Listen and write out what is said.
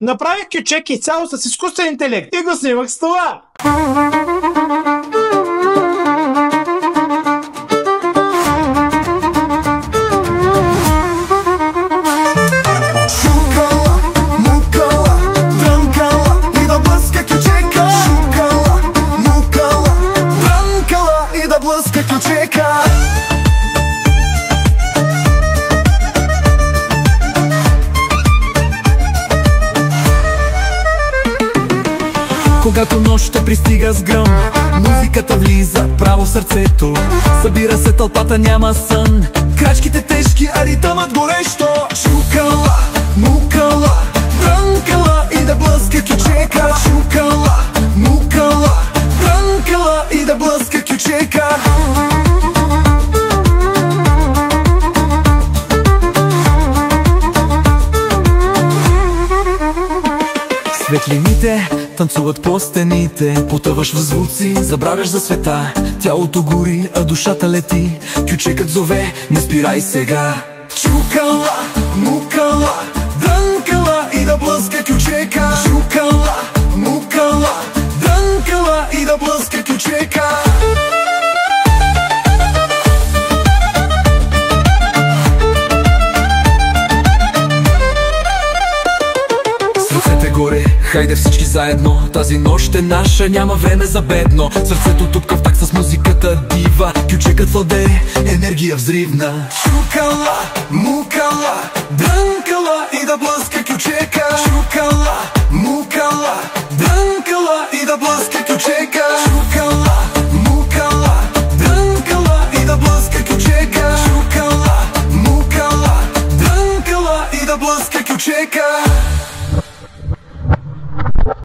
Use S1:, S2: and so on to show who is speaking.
S1: Направих кючек изцяло с изкуствен интелект и го снимах с това.
S2: Когато нощта пристига с гръм, музиката влиза право в сърцето. Събира се тълпата, няма сън, крачките тежки, а ритъмът горещо. Чукала, мукала, брънкала и да блъска кючека. Чукала, мукала, брънкала и да блъска кючека. Светлините танцуват по стените, потъваш в звуци, забравяш за света. Тялото гори, а душата лети, кючекът зове, не спирай сега. Чукала, мукала, дрънкала и да блъска кючека. Чукала, мукала, дрънкала и да блъска кючека. Горе, хайде всички заедно, тази нощ е наша, няма време за бедно. Сърцето тупка в такт с музиката дива, кючекът владее, енергия взривна. Чукала, мукала, дрънкала и да блъска кючека. Чукала, мукала, дрънкала и да блъска кючека.